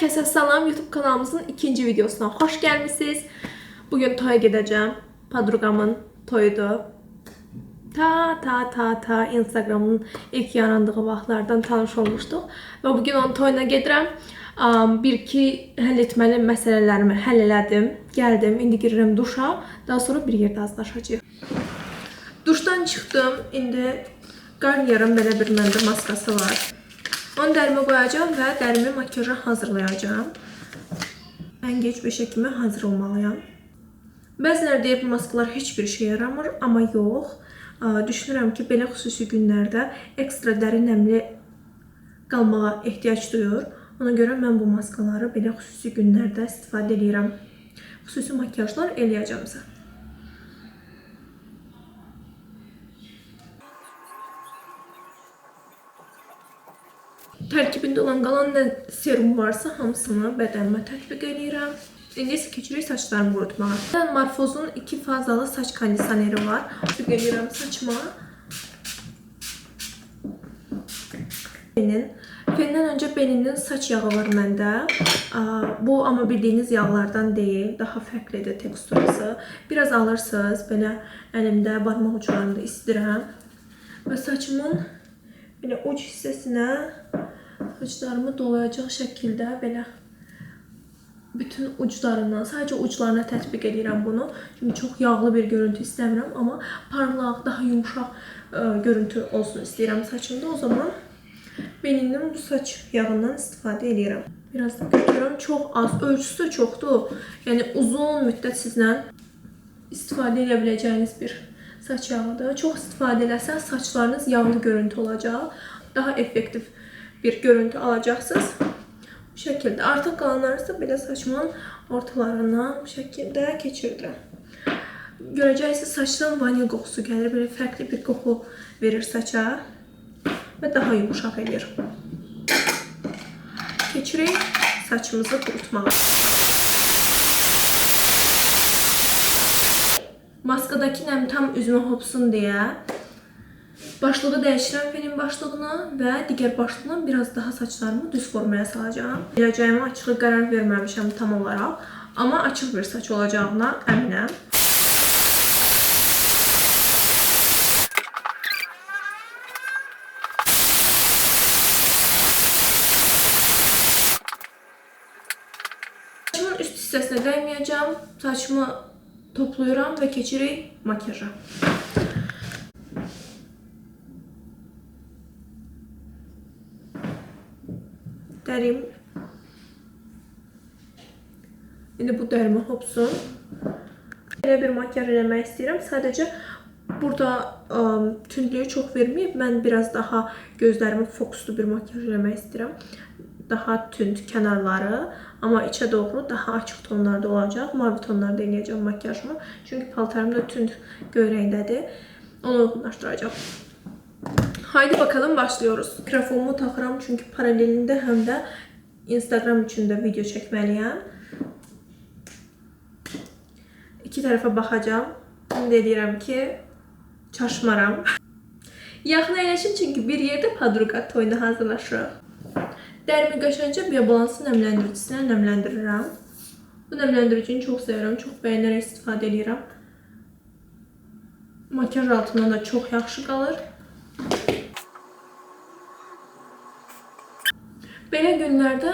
Herkese salam, YouTube kanalımızın ikinci videosuna hoş gelmişsiniz. Bugün toya gideceğim. Padrugamın toyudur. Ta Instagram'ın ilk yarandığı vaxtlardan tanış olmuşduq. Və bugün onun toyuna gedirəm. Bir-iki həll etməli məsələlərimi həll elədim. Gəldim, indi girirəm duşa. Daha sonra bir yerdə azlaşacağıq. Duşdan çıxdım. İndi Garnier'ın belə bir məndə maskası var. Onu dərimə qoyacağım və dərimi makyaja hazırlayacağım. Ən geç 5-ə kimi hazır olmalıyam. Bəziləri deyir bu maskalar heç bir işə yaramır, amma yox. Düşünürəm ki, belə xüsusi günlərdə ekstra dəri nəmli qalmağa ehtiyac duyur. Ona görə mən bu maskaları belə xüsusi günlərdə istifadə edirəm. Xüsusi makyajlar eləyəcəmsə. Tərkibində olan qalan nə serum varsa hamısını bədənimə tətbiq edirəm. İndi isə keçirik saçlarımı qurutmağa. Morphos'un 2 fazalı saç kondisioneri var. Tətbiq edirəm saçıma. Fendən öncə Beninin saç yağı var məndə. Bu amma bildiyiniz yağlardan deyil. Daha fərqlidir teksturası. Biraz alırsınız. Belə əlimdə barmaq uclarında istirəm. Və saçımın belə uc hissəsinə saçlarımı dolayacaq şəkildə belə bütün uclarından, sadəcə uclarına tətbiq edirəm bunu. Çünki çox yağlı bir görüntü istəmirəm, amma parlaq, daha yumuşaq görüntü olsun istəyirəm saçımda. O zaman Beninin bu saç yağından istifadə edirəm. Biraz da götürürəm. Çox az, ölçüsü də çoxdur. Yəni uzun müddət sizlə istifadə edə biləcəyiniz bir saç yağıdır. Çox istifadə eləsəz saçlarınız yağlı görüntü olacaq. Daha effektiv bir görüntü alacaqsınız. Bu şəkildə. Artıq qalanlarsa belə saçımın ortalarından bu şəkildə keçirdirəm. Görəcəksiniz saçdan vanil qoxusu gəlir. Belə fərqli bir qoxu verir saça və daha yumuşaq edir. Keçirik saçımızı qurutmağa. Maskadakı nəm tam üzümə hopsun deyə başlığı dəyişirəm fenin başlığına və digər başlığına biraz daha saçlarımı düz formaya salacağım. Gələcəyimə açığı qərar verməmişəm tam olaraq, amma açıq bir saç olacağına əminəm. Saçımın üst hissəsinə dəyməyəcəm. Saçımı toplayıram və keçirik makyaja. Dərim. İndi bu dərimi hopsun. Belə bir makyaj eləmək istəyirəm. Sadəcə burada tündlüyü çox verməyib. Mən biraz daha gözlərimi fokuslu bir makyaj eləmək istəyirəm. Daha tünd kənarları, amma içə doğru daha açıq tonlarda olacaq. Mavi tonlarda eləyəcəm makyajımı. Çünki paltarım da tünd göy rəngdədir. Onu uyğunlaşdıracağım. Haydi bakalım başlıyoruz. Mikrofonumu taxıram çünki paralelində həm də Instagram üçün də video çəkməliyəm. İki tərəfə baxacağım. İndi deyirəm ki, çaşmaram. Yaxına eləşin çünki bir yerdə padruga toyuna hazırlaşırıq. Dərimi qəşəngcə biobalansı nəmləndiricisine nəmləndirirəm. Bu nəmləndiricini çox sevirəm, çox bəyənərək istifadə edirəm. Makyaj altından da çox yaxşı qalır. Belə günlərdə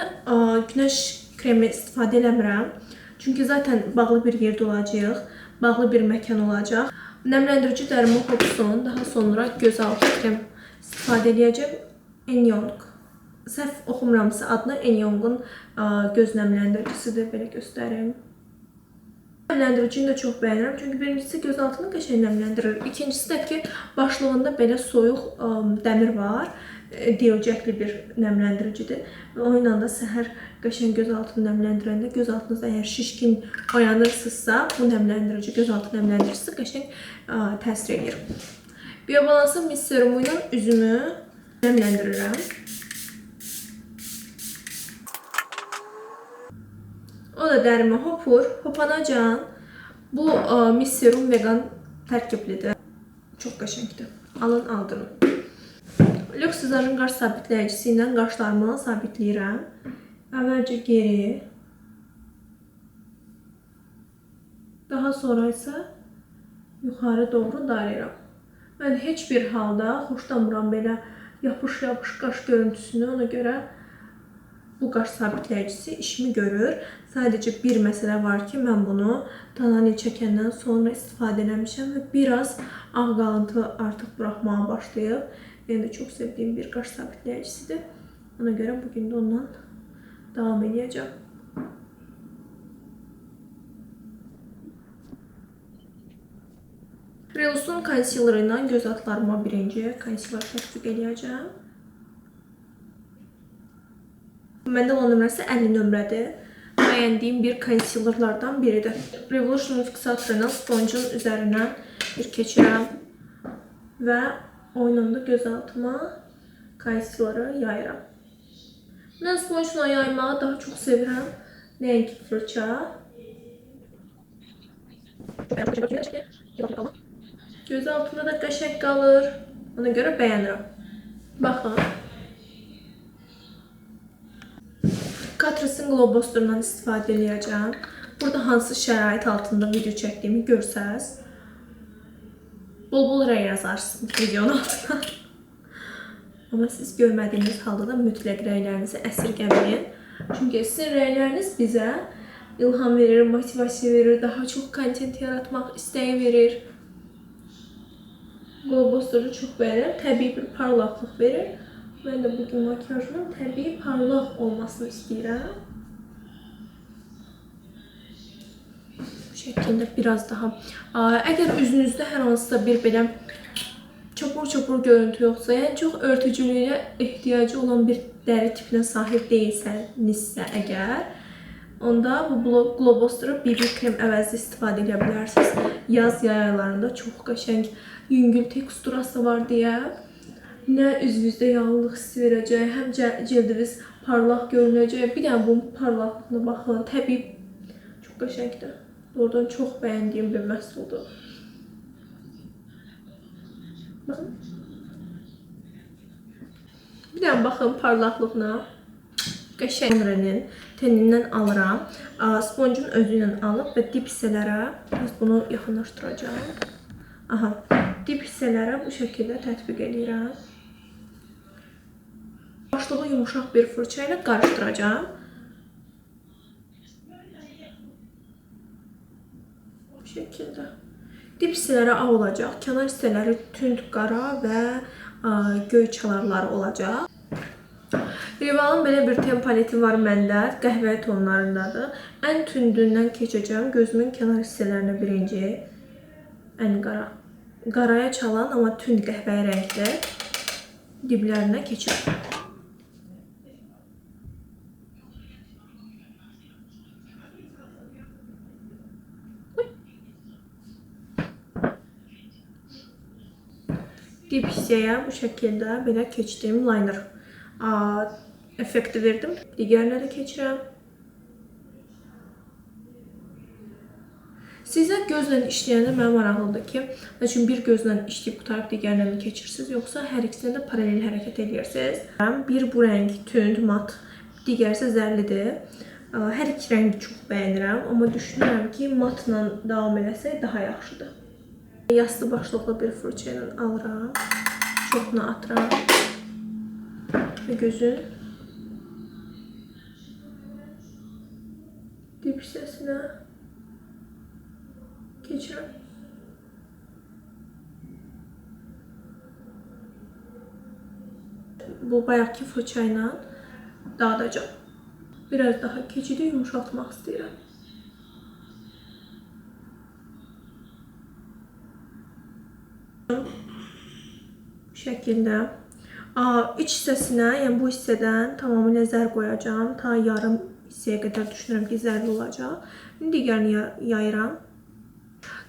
günəş kremi istifadə eləmirəm. Çünki zaten bağlı bir yerdə olacaq, bağlı bir məkan olacaq. Nəmləndirici dərimi hopsun, daha sonra gözaltı krem istifadə edəcəm. Enyong. Səhv oxumuramsa adına Enyong'un göz nəmləndiricisidir. Belə göstərim. Nəmləndiricini də çox bəyənirəm. Çünki birincisi göz altını qəşəng nəmləndirir. İkincisi də ki, başlığında belə soyuq dəmir var. Deyəcəkli bir nəmləndiricidir. Və o ilə də səhər qəşəng göz altını nəmləndirəndə göz altınız əgər şişkin oyanırsınızsa, bu nəmləndirici, göz altı nəmləndiricisi qəşəng təsir edir. Biobalansı mis serumu ilə üzümü nəmləndirirəm. O da dərimi hopur. Hopanacan. Bu mis serum vegan tərkiblidir. Çox qəşəngdir. Alın, aldırın. Lux Visaj'ın qaş sabitləyicisi ilə qaşlarımı sabitləyirəm. Əvvəlcə geri, daha sonra isə yuxarı doğru darayıram. Mən heç bir halda xoşlamıram belə yapış-yapış qaş görüntüsünü, ona görə bu qaş sabitləyicisi işimi görür. Sadəcə bir məsələ var ki, mən bunu Tanani çəkəndən sonra istifadə eləmişəm və biraz ağ qalıntı artıq buraxmağa başlayıb. Mənim də çox sevdiyim bir qaş sabitləyicisidir. Ona görə bugün də ondan davam edəcəm. Revolution konsileri ilə göz altlarıma birinci konsiler tətbiq edəcəm. Məndə olan nömrəsi 50 nömrədir. Bəyəndiyim bir konsilerlardan biridir. Revolution fiksatorunu sponjun üzərinə bir keçirəm və oynanda göz altıma konsileri yayıram. Mən sponjla yaymağı daha çox sevirəm. Nəinki fırça. Göz altında da qəşəng qalır. Ona görə bəyənirəm. Baxın. Catrice'in Globos'undan istifadə edəcəm. Burada hansı şərait altında video çəkdiyimi görsəz, bol-bol rəy yazarsınız videonun altına. Amma siz görmədiyiniz halda da mütləq rəylərinizi əsirgəməyin. Çünki sizin rəyləriniz bizə ilham verir, motivasiya verir, daha çox kontent yaratmaq istəyi verir. Globos'ları çox bəyənirəm, təbii bir parlaqlıq verir. Mən də bugün makyajımın təbii parlaq olmasını istəyirəm. Bu şəkildə biraz daha. Əgər üzünüzdə hər hansısa bir belə çopur-çopur görüntü yoxsa, yəni çox örtücülüyə ehtiyacı olan bir dəri tipinə sahib deyilsənizsə əgər, onda bu Globos'ları BB krem əvəzi istifadə edə bilərsiniz. Yaz aylarında çox qəşəng yüngül teksturası var deyə. Nə üzünüzdə yağlılıq hissi verəcək, həm cildiniz parlaq görünəcək. Bir dənə bunun parlaqlığına baxın. Təbii çox qəşəngdir. Oradan çox bəyəndiyim bir məhsuldur. Baxın. Bir dənə baxın parlaqlığına. Qəşəng nömrənin tenindən alıram. Sponjun özü ilə alıb və dip hissələrə bunu yaxınlaşdıracağım. Aha, dip hissələrə bu şəkildə tətbiq edirəm. Başlığı yumuşaq bir fırça ilə qarışdıracağım. Bu şəkildə. Dip hissələri ağ olacaq, kənar hissələri tünd qara və göy çalarları olacaq. Rival'ın belə bir ten paleti var məndə, qəhvəyi tonlarındadır. Ən tündündən keçəcəm, gözümün kənar hissələrinə birinci, ən qara. Qaraya çalan, amma tünd qəhvəyi rəngli diblərinə keçirəm. Dip hissəyə bu şəkildə belə keçdiyim liner effekti verdim. Digərinə də keçirəm. Sizə gözlə işləyəndə mənə maraqlıdır ki, bir gözlə işləyib qutarıb digərinə mi keçirsiniz, yoxsa hər ikisində də paralel hərəkət edirsiniz. Bir bu rəng tünd, mat, digər isə zərlidir. Hər iki rəngi çox bəyənirəm, amma düşünürəm ki, matla davam eləsək daha yaxşıdır. Yastı başlıqlı bir fırça ilə alıram, çoxunu atıram və gözün dip hissəsinə keçirəm. Bu bayaqki fırça ilə dağıdacağım. Biraz daha keçidi yumuşaltmaq istəyirəm. Bu şəkildə iç hissəsinə, yəni bu hissədən tamamilə zər qoyacağım. Ta yarım hissəyə qədər düşünürəm ki, zərli olacaq. İndi digərini yayıram.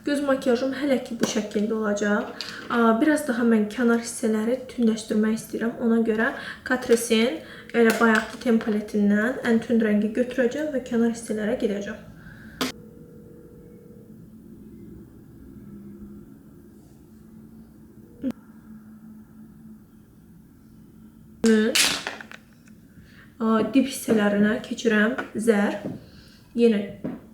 Göz makyajım hələ ki bu şəkildə olacaq. Biraz daha mən kənar hissələri tündləşdirmək istəyirəm. Ona görə Catrice'in elə bayaqki ten paletindən ən tünd rəngi götürəcəm və kənar hissələrə gedəcəm. dip hissələrinə keçirəm zər. Yenə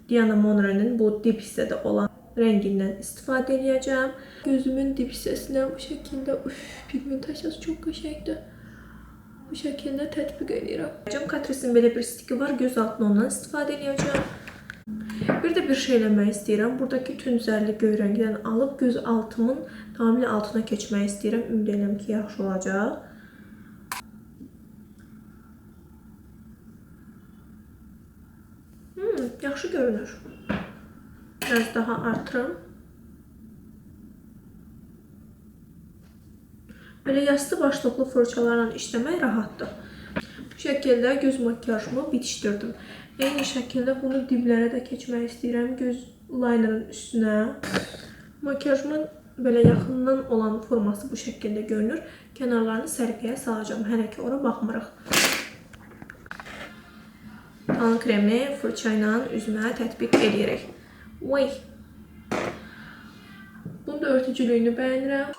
Diana Monroe'nin bu dip hissədə olan rəngindən istifadə edəcəm. Gözümün dip hissəsinə bu şəkildə pigmentasiyası çox qəşəngdir. Bu şəkildə tətbiq edirəm. Catrice'in belə bir stiki var. Göz altına ondan istifadə edəcəm. Bir də bir şey eləmək istəyirəm. Buradakı tünd zərli göy rəngdən alıb göz altımın tamamilə altına keçmək istəyirəm. Ümid edirəm ki, yaxşı olacaq. Yaxşı görünür. Biraz daha artırım. Belə yastı başlıqlı fırçalarla işləmək rahatdır. Bu şəkildə göz makyajımı bitişdirdim. Eyni şəkildə bunu diblərə də keçmək istəyirəm. Göz linerın üstünə. Makyajımın belə yaxından olan forması bu şəkildə görünür. Kənarlarını sərgiyə salacağım. Hələ ki ora baxmırıq. Tan kremi fırça ilə üzümə tətbiq edirik. Vay. Bunun da örtücülüyünü bəyənirəm.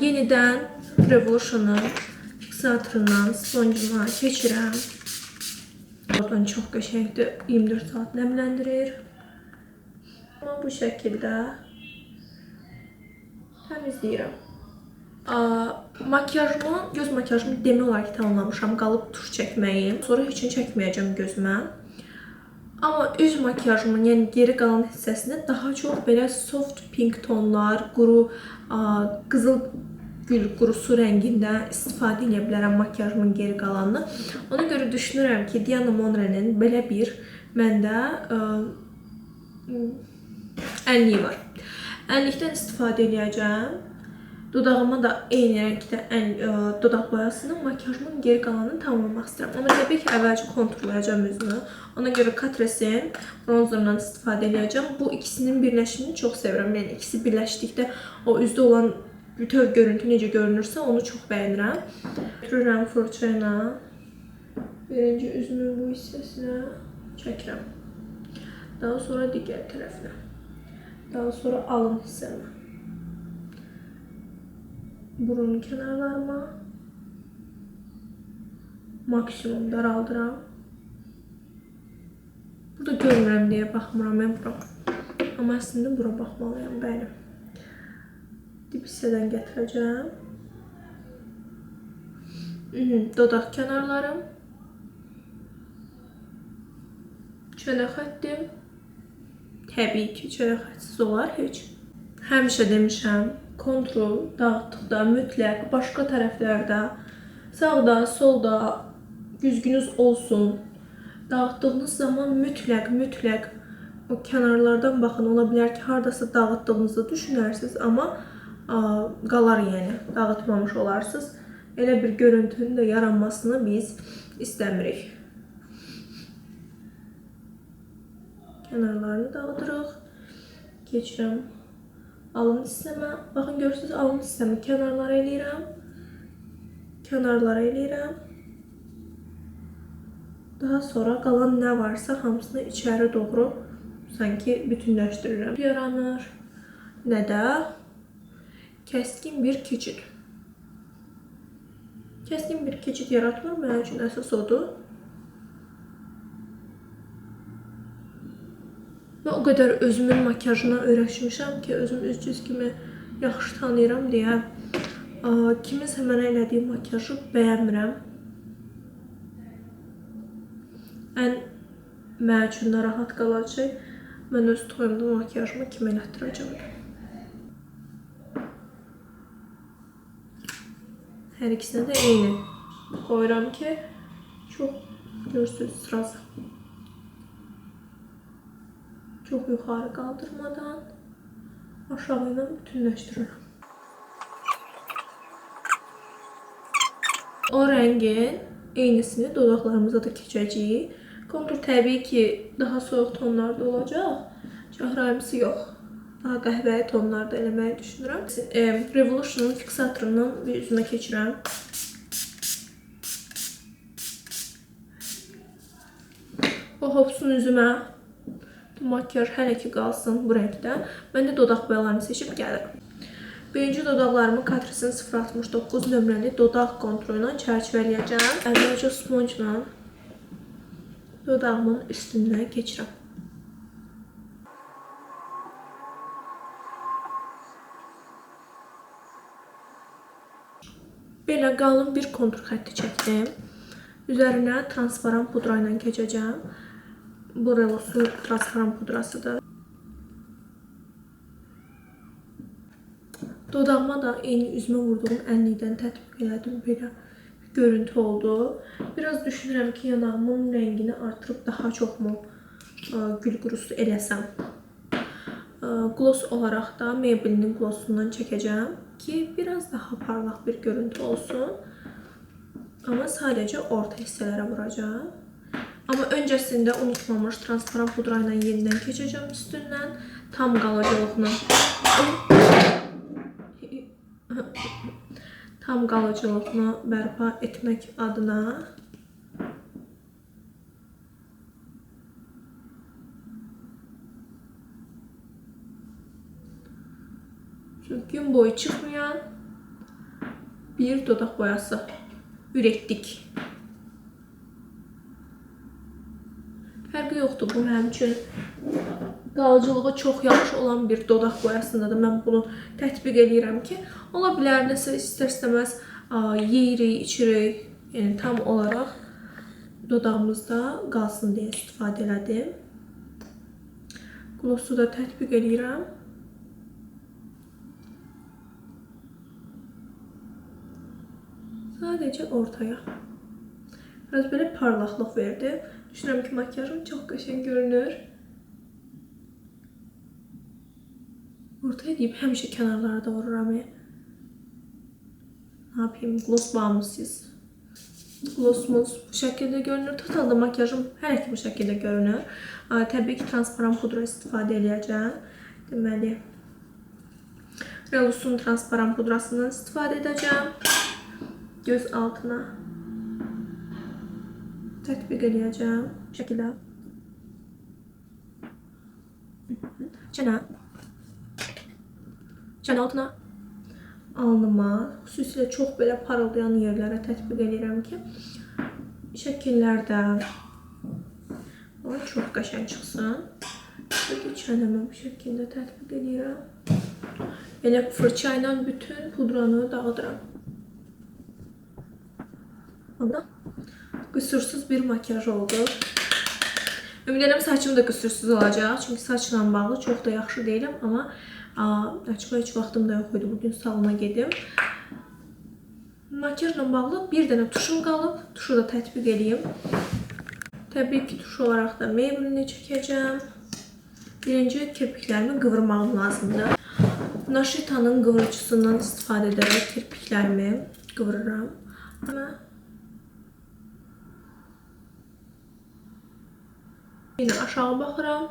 Yenidən Revolution'un fiksatorundan sponjuma keçirəm. Oradan çox qəşəngdir. 24 saat nəmləndirir. Amma bu şəkildə təmizləyirəm. Göz makyajımı demək olar ki, tamamlamışam. Qalıb tuş çəkməyim. Sonra heç nə çəkməyəcəm gözümə. Amma üz makyajımın, yəni geri qalan hissəsində daha çox belə soft pink tonlar, quru qızıl gül qurusu rəngində istifadə edə bilərəm makyajımın geri qalanını. Ona görə düşünürəm ki, Diana Monroe'nin belə bir məndə ənliyi var. Ənlikdən istifadə edəcəm. Dodağıma da eyni rəngdə dodaq boyasını, makyajımın geri qalanını tamamlamaq istəyirəm. Amma təbii ki, əvvəlcə konturlayacağım üzümü. Ona görə Catrice'in bronzerından istifadə edəcəm. Bu ikisinin birləşimini çox sevirəm. Yəni ikisi birləşdikdə o üzdə olan bütöv görüntü necə görünürsə, onu çox bəyənirəm. Götürürəm fırça ilə. Birinci üzümün bu hissəsinə çəkirəm. Daha sonra digər tərəfinə. Daha sonra alın hissəmə. Burun kənarlarıma maksimum daraldıram. Burada görmürəm deyə baxmıram mən bura. Amma əslində bura baxmalıyam, bəli. Dip hissədən gətirəcəm. Dodaq kənarlarım. Çənə xəttim. Təbii ki, çənə xətsiz olar heç. Həmişə demişəm, kontrol dağıtdıqda mütləq başqa tərəflərdə, sağda, solda güzgünüz olsun. Dağıtdığınız zaman mütləq o kənarlardan baxın. Ola bilər ki, hardasa dağıtdığınızı düşünərsiniz, amma qalar yəni, dağıtmamış olarsınız. Elə bir görüntünün də yaranmasını biz istəmirik. Kənarlarını dağıdırıq. Keçirəm alın hissəmə. Baxın, görürsünüz, alın hissəmi kənarlara eləyirəm. Kənarlara eləyirəm. Daha sonra qalan nə varsa hamısını içəri doğru sanki bütünləşdirirəm. Yaranır. Nə də kəskin bir keçid. Kəskin bir keçid yaratmır. Mənim üçün əsas odur. Və o qədər özümün makyajına öyrəşmişəm ki, özüm üz cizgimi yaxşı tanıyıram deyə kiminsə mənə elədiyi makyajı bəyənmirəm. Ən mənim üçün narahat qalacaq, mən öz toyumda makyajımı kim elətdirəcəm. Hər ikisinə də eyni qoyuram ki, çox görürsünüz sırası. Çox yuxarı qaldırmadan aşağı ilə bütünləşdirirəm. O rəngin eynisini dodaqlarımıza da keçəcəyik. Kontur təbii ki, daha soyuq tonlarda olacaq. Çəhrayımsı yox. Daha qəhvəyi tonlarda eləməyi düşünürəm. Revolution'un fiksatorundan bir üzümə keçirəm. O hopsun üzümə. Makyaj hələ ki qalsın bu rəngdə. Mən də dodaq boyalarını seçib gəlirəm. Birinci dodaqlarımı Catrice'in 069 nömrəli dodaq kontrolü ilə çərçivələyəcəm. Əvvəlcə sponjla dodağımın üstündən keçirəm. Belə qalın bir kontur xətti çəkdim. Üzərinə transparan pudra ilə keçəcəm. Bu Relosun transparan pudrasıdır. Dodağıma da eyni üzümə vurduğum ənlikdən tətbiq elədim. Belə bir görüntü oldu. Biraz düşünürəm ki, yanağımın rəngini artırıb daha çoxmu gül qurusu eləsəm. Gloss olaraq da Maybelline glossundan çəkəcəm ki, biraz daha parlaq bir görüntü olsun. Amma sadəcə orta hissələrə vuracağım. Amma öncəsində unutmamış transparan pudra ilə yenidən keçəcəm üstündən. Tam qalıcılığını bərpa etmək adına gün boyu çıxmayan bir dodaq boyası üretdik. Fərqi yoxdur, bu mənim üçün qalıcılığı çox yaxşı olan bir dodaq boyasındadır. Mən bunu tətbiq edirəm ki, ola bilər nəsə istər-istəməz yeyirik, içirik. Yəni tam olaraq dodağımızda qalsın deyə istifadə elədim. Glossu da tətbiq edirəm. Sadəcə ortaya. Biraz belə parlaqlıq verdi. Düşünürəm ki, makyajım çox qəşəng görünür. Ortaya deyib həmişə kənarlarda vururam. Ne yapayım? Gloss bağımlısıyız. Glossumuz bu şəkildə görünür. Totalda makyajım hər iki bu şəkildə görünür. Təbii ki, transparan pudra istifadə edəcəm. Deməli, Relosun transparan pudrasından istifadə edəcəm. Göz altına tətbiq edəcəm. Bu şəkildə. Çənə altına. Alnıma, xüsusilə çox belə parıldayan yerlərə tətbiq edirəm ki, şəkillərdə çox qəşəng çıxsın. Çənəmə bu şəkildə tətbiq edirəm. Elə fırça ilə bütün pudranı dağıdıram. Qüsursuz bir makyaj oldu. Ümid edirəm saçım da qüsursuz olacaq. Çünki saçla bağlı çox da yaxşı deyiləm, amma açığa heç vaxtım da yox idi. Bugün salona gedim. Makyajla bağlı bir dənə tuşum qalıb. Tuşu da tətbiq edeyim. Təbii ki, tuş olaraq da Maybelline çəkəcəm. Birinci kirpiklərimi qıvırmağım lazımdır. Naşita'nın qıvırıcısından istifadə edərək kirpiklərimi qıvırıram. Yine aşağı baxıram.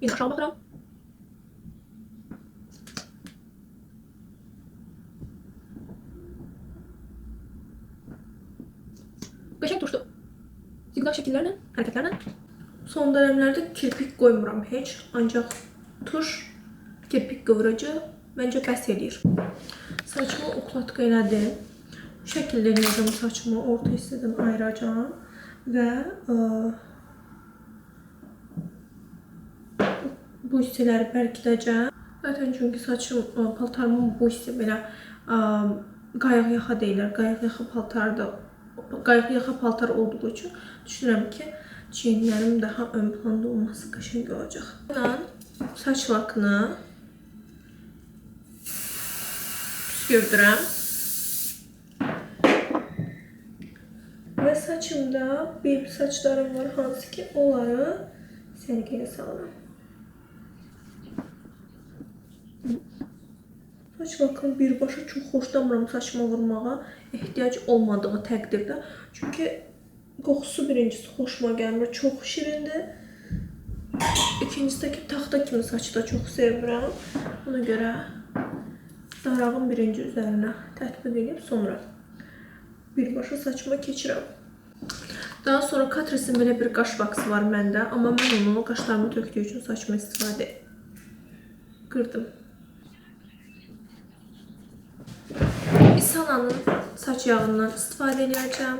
Yine aşağı baxıram. Qəşəng turşdu. Ziqzaq şəkillərlə, hərəkətlərlə. Son dönemlerde kirpik koymuram heç. Ancaq tuş, kirpik qıvırıcı məncə bəs edir. Saçımı ukladka elədim. Bu şəkildə eləyəcəm saçımı, orta hissədən ayıracağım və bu hissələri bərkidəcəm. Zaten çünki saçım, paltarımın bu hissə belə qayıq yaxa deyilər. Qayıq yaxa paltar olduğu üçün düşünürəm ki, çiyinlərim daha ön planda olması qəşəng olacaq. Saç lakını püskürdürəm. Və saçımda baby saçlarım var, hansı ki onları sərgiyə salıram. Saç lakını birbaşa çox xoşlamıram saçıma vurmağa, ehtiyac olmadığı təqdirdə. Çünki qoxusu birincisi xoşuma gəlmir, çox şirindir. İkincisindəki taxta kimi saçı da çox sevirəm. Ona görə darağın birinci üzərinə tətbiq edib sonra birbaşa saçıma keçirəm. Daha sonra Catrice'in belə bir qaş vaksı var məndə, amma mən onu qaşlarımı tökdüyü üçün saçma istifadə qırdım. Isana'nın saç yağından istifadə edəcəm.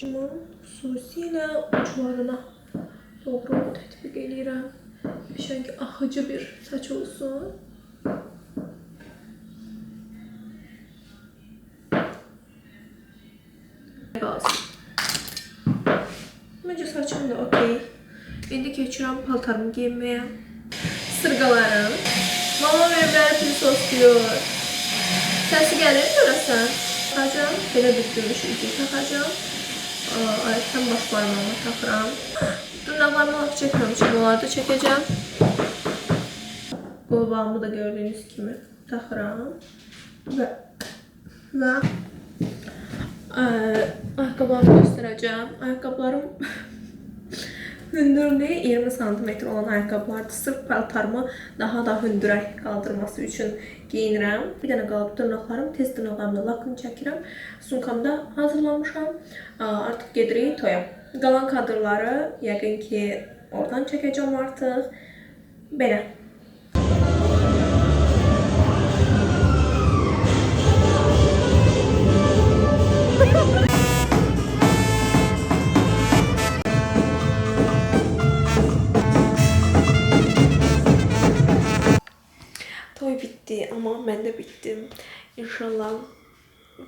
Bunu xüsusilə uçlarına doğru tətbiq edirəm. Şöyle akıcı bir saç olsun. Qalsın. Məncə saçım da okey. İndi keçirəm paltarımı giyinməyə. Sırğalarım. Mama veribləri pil sosluyor. Səsi gəlir görəsən. Taxacam. Belə bir gümüş üzük taxacam. Ayaqdan baş barmağıma taxıram. Dırnaqlarımı laf çəkməmişim. Onları da çəkəcəm. Qolbağımı da gördüyünüz kimi taxıram. Və ayaqqabılarımı göstərəcəm. Ayaqqabılarım hündürlüğü 20 cm olan ayaqqabılardır. Sırf paltarımı daha da hündürə qaldırması üçün giyinirəm. Bir dənə qalıb dırnaqlarım. Tez dırnaqlarımla lakını çəkirəm. Sumkamda hazırlamışam. Artıq gedirik toya. Qalan kadrları yəqin ki oradan çəkəcəm artıq. Belə. Toy bitti ama mən də bittim. İnşallah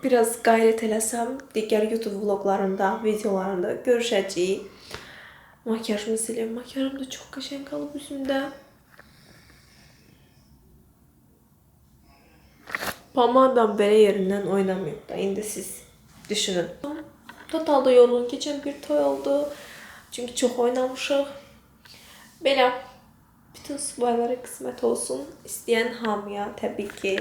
biraz qayrət eləsəm, digər YouTube vloglarında, videolarında görüşəcəyik. Makyajımı sileyim. Makyajım da çox qəşəng qalıb üzümdə. Pomadam belə yerindən oynamayıb da. İndi siz düşünün. Totalda yorğun keçən bir toy oldu. Çünki çox oynamışıq. Belə bütün subaylara qismət olsun. İstəyən hamıya təbii ki